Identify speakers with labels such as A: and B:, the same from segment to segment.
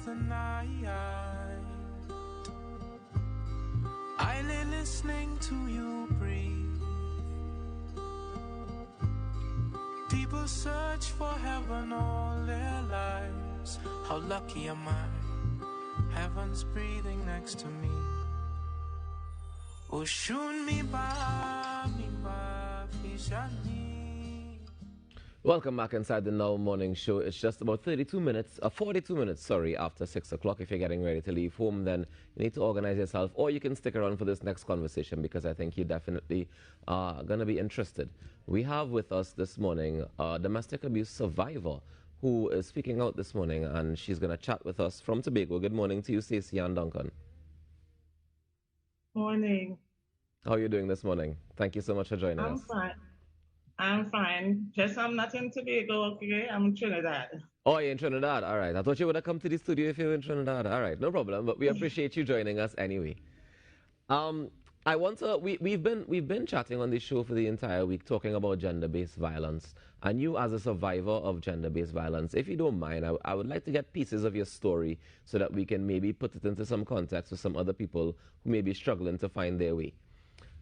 A: the night. I lay listening to you breathe. People search for heaven all their lives. How lucky am I? Heaven's breathing next to me. Oshun mi ba fishani.
B: Welcome back inside the Now Morning Show. It's just about 42 minutes, sorry, after 6 o'clock. If you're getting ready to leave home, then you need to organize yourself, or you can stick around for this next conversation because I think you definitely are going to be interested. We have with us this morning a domestic abuse survivor who is speaking out this morning, and she's going to chat with us from Tobago. Good morning to you, Stacey Ann Duncan.
C: Morning.
B: How are you doing this morning? Thank you so much for joining us.
C: I'm fine. I'm fine. Just I'm not in Tobago, okay? I'm in Trinidad.
B: Oh, you're in Trinidad. All right. I thought you would have come to the studio if you were in Trinidad. All right, no problem. But we appreciate you joining us anyway. We've been chatting on this show for the entire week, talking about gender-based violence. And you, as a survivor of gender-based violence, if you don't mind, I would like to get pieces of your story so that we can maybe put it into some context for some other people who may be struggling to find their way.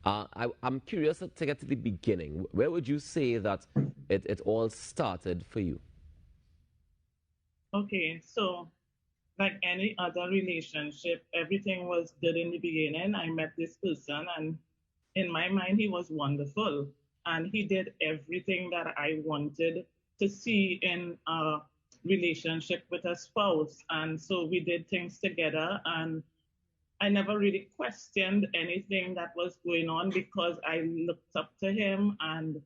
B: I'm curious to get to the beginning. Where would you say that it all started for you?
C: Okay, so like any other relationship, everything was good in the beginning. I met this person, and in my mind, he was wonderful. And he did everything that I wanted to see in a relationship with a spouse. And so we did things together, and I never really questioned anything that was going on because I looked up to him, and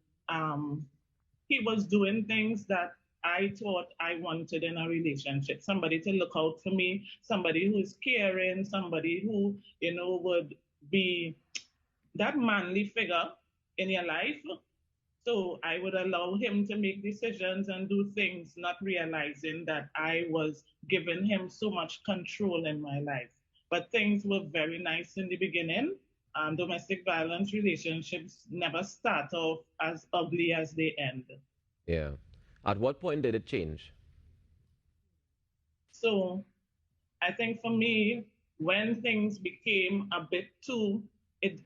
C: he was doing things that I thought I wanted in a relationship. Somebody to look out for me, somebody who's caring, somebody who, would be that manly figure in your life. So I would allow him to make decisions and do things, not realizing that I was giving him so much control in my life. But things were very nice in the beginning. Domestic violence relationships never start off as ugly as they end.
B: Yeah. At what point did it change?
C: So I think for me, when things became a bit too,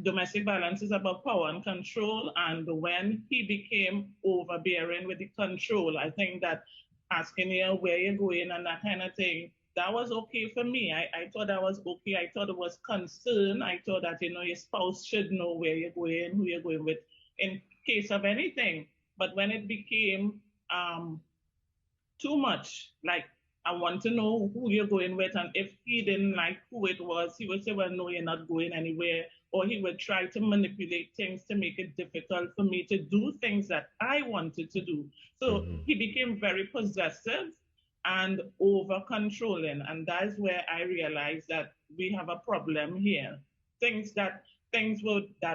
C: domestic violence is about power and control. And when he became overbearing with the control, I think that asking you where you're going and that kind of thing, that was okay for me. I thought that was okay. I thought it was concern. I thought that, your spouse should know where you're going, who you're going with in case of anything. But when it became too much, like I want to know who you're going with, and if he didn't like who it was, he would say, well, no, you're not going anywhere. Or he would try to manipulate things to make it difficult for me to do things that I wanted to do. So he became very possessive and over controlling. And that's where I realized that we have a problem here. Things that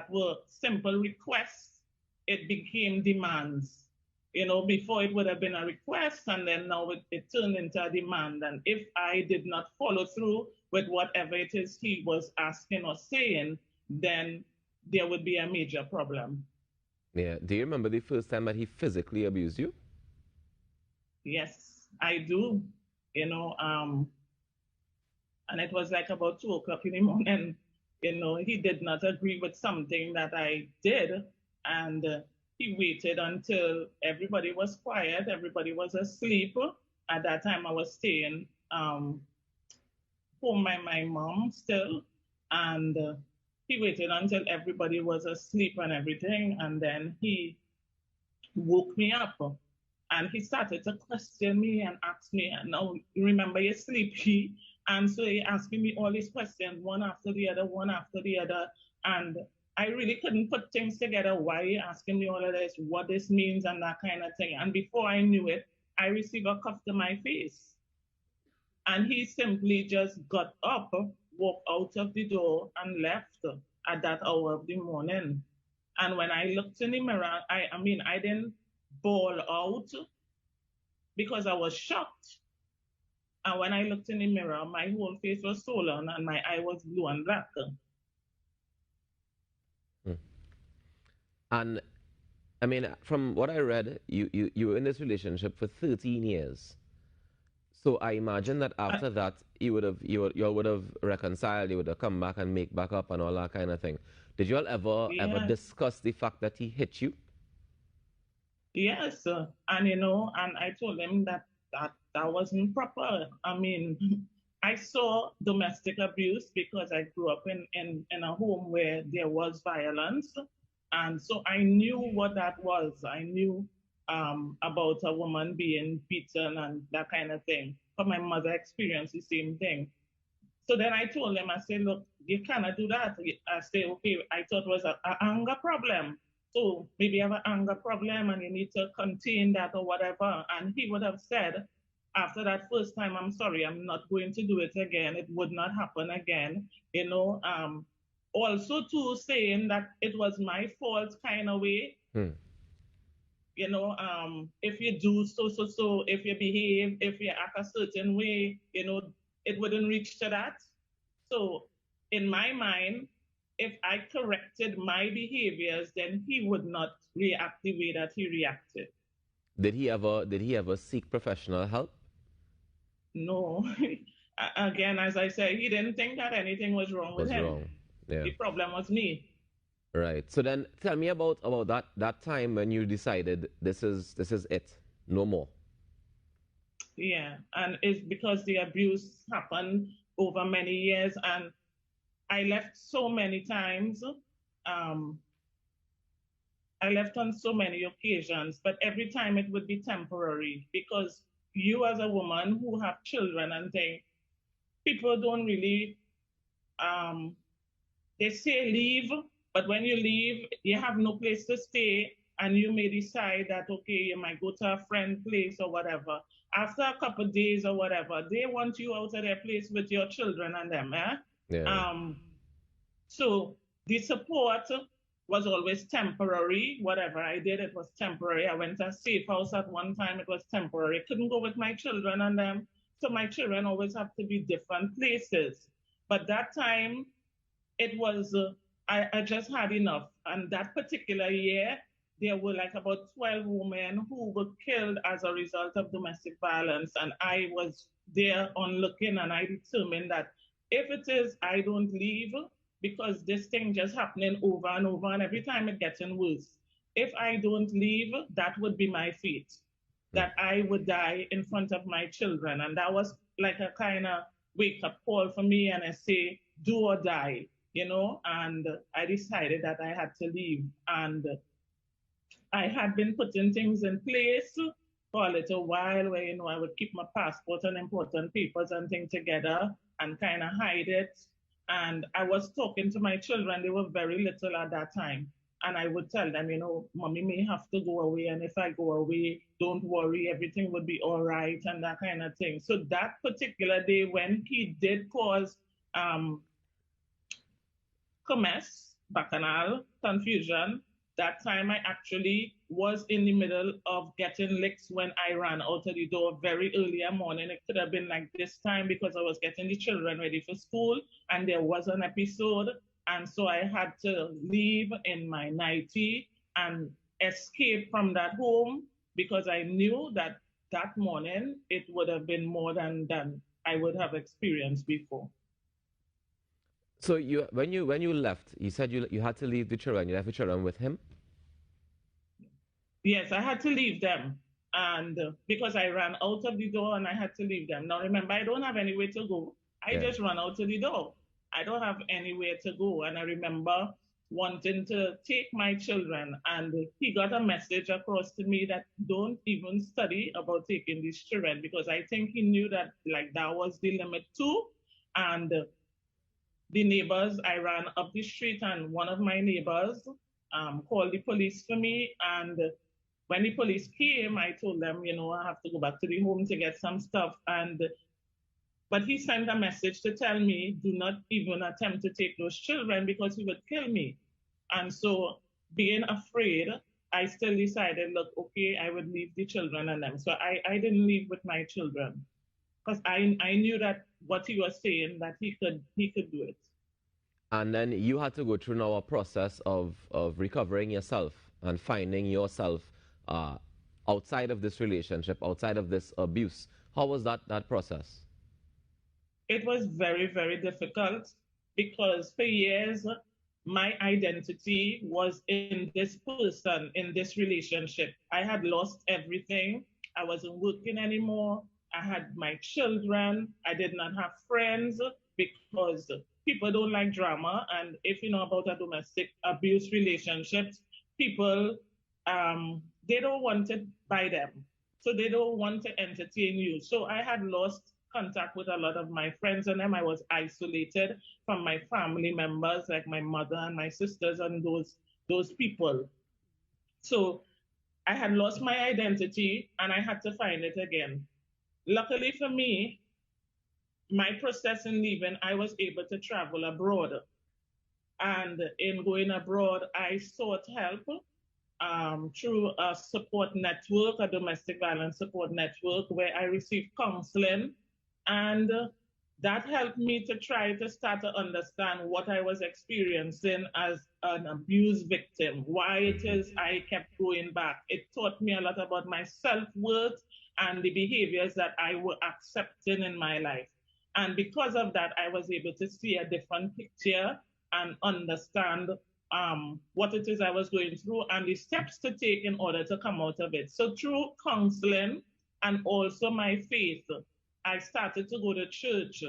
C: were simple requests, it became demands. Before it would have been a request, and then now it turned into a demand. And if I did not follow through with whatever it is he was asking or saying, then there would be a major problem.
B: Yeah. Do you remember the first time that he physically abused you?
C: Yes, I do. And it was like about 2 o'clock in the morning. He did not agree with something that I did, and he waited until everybody was quiet, everybody was asleep. At that time, I was staying home by my mom still, and he waited until everybody was asleep and everything, and then he woke me up. And he started to question me and ask me, now, remember you're sleepy? And so he asking me all these questions, one after the other, one after the other. And I really couldn't put things together. Why are you asking me all of this, what this means, and that kind of thing. And before I knew it, I received a cuff to my face. And he simply just got up, walked out of the door, and left at that hour of the morning. And when I looked in the mirror, I didn't bawl out because I was shocked. And when I looked in the mirror, my whole face was swollen and my eye was blue and black.
B: And from what I read, you were in this relationship for 13 years. So I imagine that after that, you would have reconciled, you would have come back and make back up and all that kind of thing. Did you all ever
C: Yeah.
B: discuss the fact that he hit you?
C: Yes, and and I told him that wasn't proper. I mean, I saw domestic abuse because I grew up in a home where there was violence, and so I knew what that was. I knew about a woman being beaten and that kind of thing. But my mother experienced the same thing. So then I told him, I said, look, you cannot do that. I said, okay, I thought it was an anger problem. So maybe you have an anger problem and you need to contain that or whatever. And he would have said, after that first time, I'm sorry, I'm not going to do it again. It would not happen again. Also too saying that it was my fault kind of way. If you do so, if you behave, if you act a certain way, it wouldn't reach to that. So in my mind, if I corrected my behaviors, then he would not react the way that he reacted.
B: Did he ever seek professional help?
C: No. Again, as I said, he didn't think that anything was wrong with him.
B: Wrong. Yeah.
C: The problem was me.
B: Right. So then tell me about that time when you decided this is it. No more.
C: Yeah. And it's because the abuse happened over many years and I left so many times. I left on so many occasions, but every time it would be temporary because you as a woman who have children and things, people don't really, they say leave, but when you leave, you have no place to stay and you may decide that, okay, you might go to a friend place or whatever. After a couple of days or whatever, they want you out of their place with your children and them.
B: Yeah.
C: So the support was always temporary. Whatever I did, it was temporary. I went to a safe house at one time, it was temporary. Couldn't go with my children and them. So my children always have to be different places. But that time, it was, I just had enough. And that particular year, there were like about 12 women who were killed as a result of domestic violence. And I was there on looking and I determined that if it is, I don't leave, because this thing just happening over and over and every time it getting worse. If I don't leave, that would be my fate, that I would die in front of my children. And that was like a kind of wake up call for me. And I say, do or die, and I decided that I had to leave. And I had been putting things in place for a little while where, I would keep my passport and important papers and things together and kind of hide it. And I was talking to my children, they were very little at that time. And I would tell them, mommy may have to go away. And if I go away, don't worry, everything would be all right and that kind of thing. So that particular day when he did cause commerce, bacchanal, confusion, that time I actually was in the middle of getting licks when I ran out of the door very early in the morning. It could have been like this time because I was getting the children ready for school and there was an episode. And so I had to leave in my nightie and escape from that home because I knew that that morning it would have been more than I would have experienced before.
B: So when you left, you said you had to leave the children. You left the children with him?
C: Yes, I had to leave them. And because I ran out of the door and I had to leave them. Now remember, I don't have anywhere to go. I just ran out of the door. I don't have anywhere to go. And I remember wanting to take my children. And he got a message across to me that don't even study about taking these children, because I think he knew that that was the limit too. And the neighbors, I ran up the street and one of my neighbors called the police for me. And when the police came, I told them, I have to go back to the home to get some stuff. But he sent a message to tell me, do not even attempt to take those children because he would kill me. And so being afraid, I still decided, look, okay, I would leave the children and them. So I didn't leave with my children because I knew that what he was saying, that he could do it.
B: And then you had to go through now a process of recovering yourself and finding yourself outside of this relationship, outside of this abuse. How was that process?
C: It was very, very difficult because for years, my identity was in this person, in this relationship. I had lost everything. I wasn't working anymore. I had my children. I did not have friends because people don't like drama. And if you know about a domestic abuse relationships, people, they don't want it by them. So they don't want to entertain you. So I had lost contact with a lot of my friends and them. I was isolated from my family members, like my mother and my sisters and those people. So I had lost my identity and I had to find it again. Luckily for me, my process in leaving, I was able to travel abroad. And in going abroad, I sought help through a support network, a domestic violence support network, where I received counseling. And that helped me to try to start to understand what I was experiencing as an abuse victim, why it is I kept going back. It taught me a lot about my self-worth and the behaviors that I were accepting in my life. And because of that, I was able to see a different picture and understand what it is I was going through and the steps to take in order to come out of it. So through counseling and also my faith, I started to go to church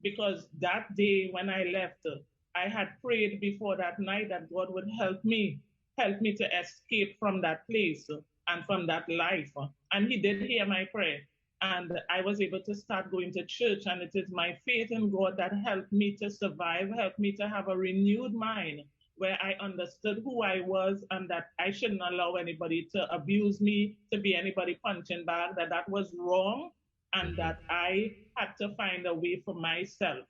C: because that day when I left, I had prayed before that night that God would help me to escape from that place and from that life. And he did hear my prayer. And I was able to start going to church. And it is my faith in God that helped me to survive, helped me to have a renewed mind where I understood who I was and that I shouldn't allow anybody to abuse me, to be anybody punching bag, that was wrong, and that I had to find a way for myself.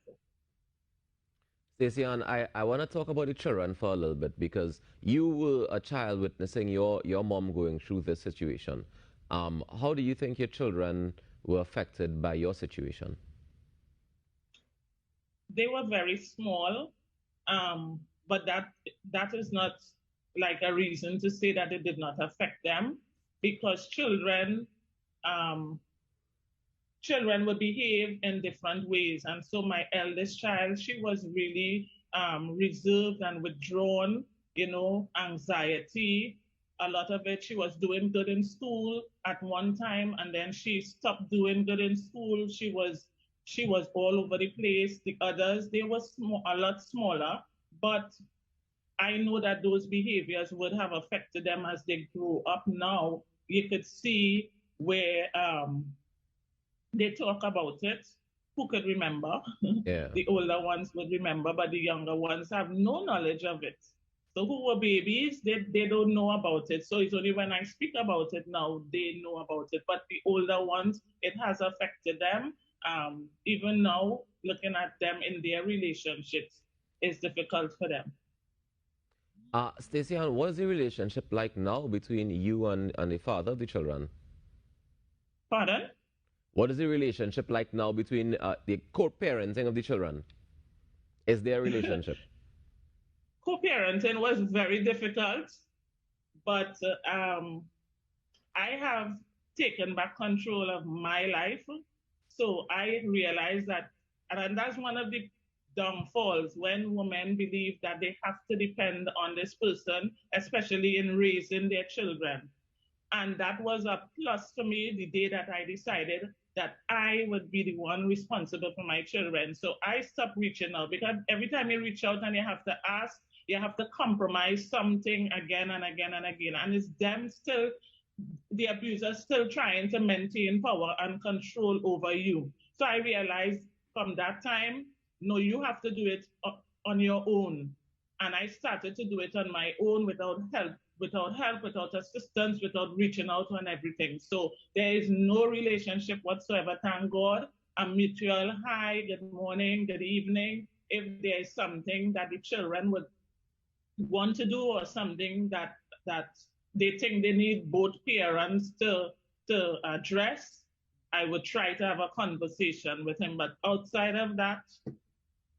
B: Stacey Ann, I want to talk about the children for a little bit because you were a child witnessing your mom going through this situation. How do you think your children were affected by your situation?
C: They were very small, but that is not like a reason to say that it did not affect them, because children would behave in different ways. And so my eldest child, she was really reserved and withdrawn, anxiety. A lot of it, she was doing good in school at one time, and then she stopped doing good in school. She was all over the place. The others, they were a lot smaller, but I know that those behaviors would have affected them as they grew up. Now you could see where they talk about it. Who could remember?
B: Yeah.
C: The older ones would remember, but the younger ones have no knowledge of it. So who were babies, they don't know about it. So it's only when I speak about it now, they know about it. But the older ones, it has affected them. Even now, looking at them in their relationships is difficult for them.
B: Stacey Ann, what is the relationship like now between you and the father of the children?
C: Pardon?
B: What is the relationship like now between the co-parenting of the children? Is there a relationship?
C: Co-parenting was very difficult, but I have taken back control of my life. So I realized that, and that's one of the downfalls when women believe that they have to depend on this person, especially in raising their children. And that was a plus for me the day that I decided that I would be the one responsible for my children. So I stopped reaching out, because every time you reach out and you have to ask, you have to compromise something again and again and again. And it's them still, the abuser still trying to maintain power and control over you. So I realized from that time, no, you have to do it on your own. And I started to do it on my own without help, without assistance, without reaching out on everything. So there is no relationship whatsoever, thank God. A mutual hi, good morning, good evening. If there is something that the children would want to do or something that they think they need both parents to address, I would try to have a conversation with him. But outside of that,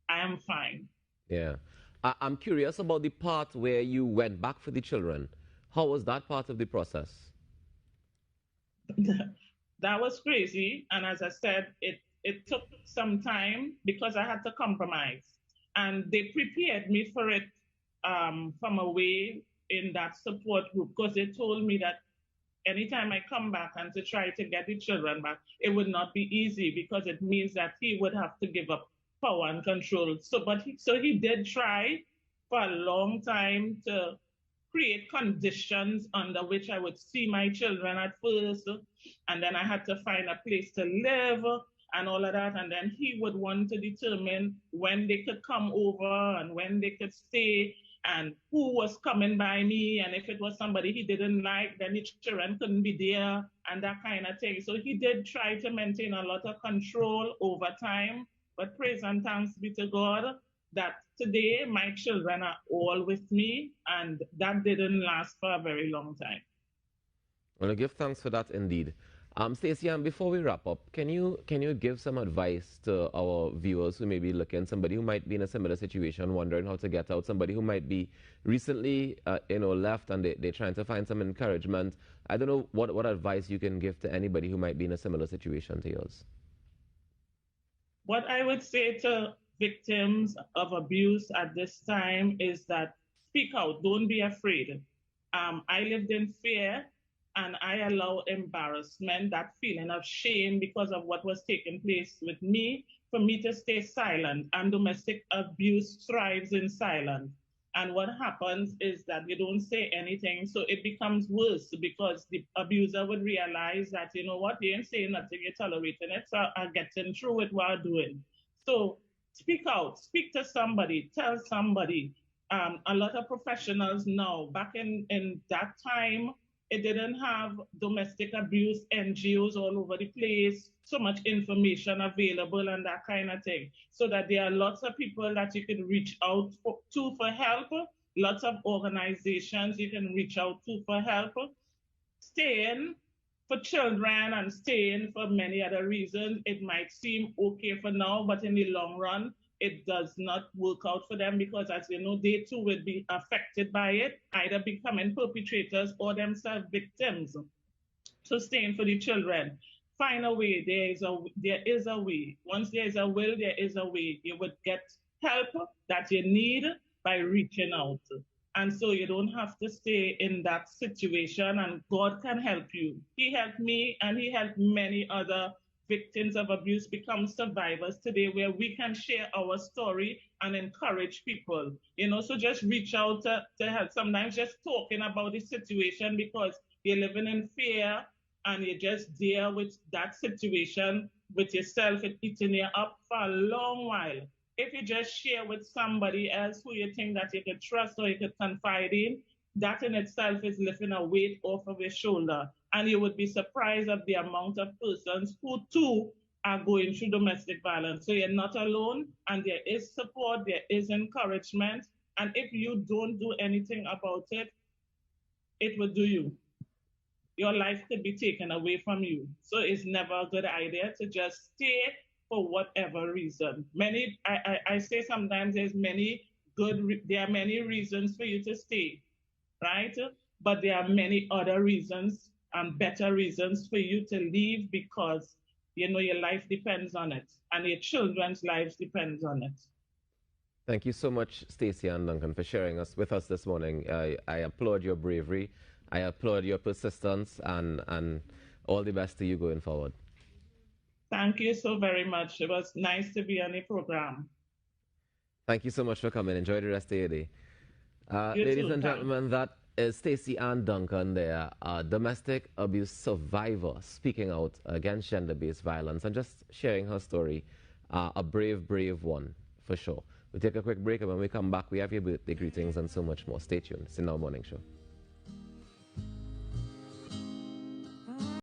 C: I am fine.
B: Yeah. I'm curious about the part where you went back for the children. How was that part of the process?
C: that was crazy. And as I said, it took some time because I had to compromise. And they prepared me for it from away in that support group because they told me that anytime I come back and to try to get the children back, it would not be easy because it means that he would have to give up power and control. So he did try for a long time to create conditions under which I would see my children at first, and then I had to find a place to live and all of that. And then he would want to determine when they could come over and when they could stay and who was coming by me. And if it was somebody he didn't like, then the children couldn't be there and that kind of thing. So he did try to maintain a lot of control over time. But praise and thanks be to God that today my children are all with me, and that didn't last for a very long time.
B: Well, I give thanks for that indeed. Stacey, and before we wrap up, can you give some advice to our viewers who may be looking, somebody who might be in a similar situation, wondering how to get out, somebody who might be recently, left and they're trying to find some encouragement? I don't know what advice you can give to anybody who might be in a similar situation to yours.
C: What I would say to victims of abuse at this time is that speak out, don't be afraid. I lived in fear and I allow embarrassment, that feeling of shame because of what was taking place with me, for me to stay silent. And domestic abuse thrives in silence. And what happens is that you don't say anything, so it becomes worse because the abuser would realize that, you know what, you ain't saying nothing, you're tolerating it, so I'm getting through with what I'm doing. So speak out, speak to somebody, tell somebody. A lot of professionals now, back in that time, it didn't have domestic abuse NGOs all over the place, so much information available and that kind of thing. So that there are lots of people that you can reach out to for help, lots of organizations you can reach out to for help. Staying for children and staying for many other reasons, it might seem okay for now, but in the long run, it does not work out for them because, as you know, they too will be affected by it, either becoming perpetrators or themselves victims. So staying for the children. Find a way. There is a way. Once there is a will, there is a way. You would get help that you need by reaching out. And so you don't have to stay in that situation, and God can help you. He helped me and he helped many other victims of abuse become survivors today, where we can share our story and encourage people. So just reach out to help. Sometimes just talking about the situation because you're living in fear and you just deal with that situation with yourself and eating you up for a long while. If you just share with somebody else who you think that you can trust or you can confide in, that in itself is lifting a weight off of your shoulder. And you would be surprised at the amount of persons who too are going through domestic violence. So you're not alone, and there is support, there is encouragement. And if you don't do anything about it, it will do you. Your life could be taken away from you. So it's never a good idea to just stay for whatever reason. I say sometimes there are many reasons for you to stay, right? But there are many other reasons and better reasons for you to leave because, your life depends on it and your children's lives depends on it.
B: Thank you so much, Stacey Ann Duncan, for sharing with us this morning. I applaud your bravery. I applaud your persistence and all the best to you going forward.
C: Thank you so very much. It was nice to be on the program.
B: Thank you so much for coming. Enjoy the rest of your day. Ladies and gentlemen, that is Stacey Ann Duncan there, a domestic abuse survivor, speaking out against gender-based violence and just sharing her story. A brave, brave one, for sure. We'll take a quick break, and when we come back, we have your birthday greetings and so much more. Stay tuned. It's the Now Morning Show.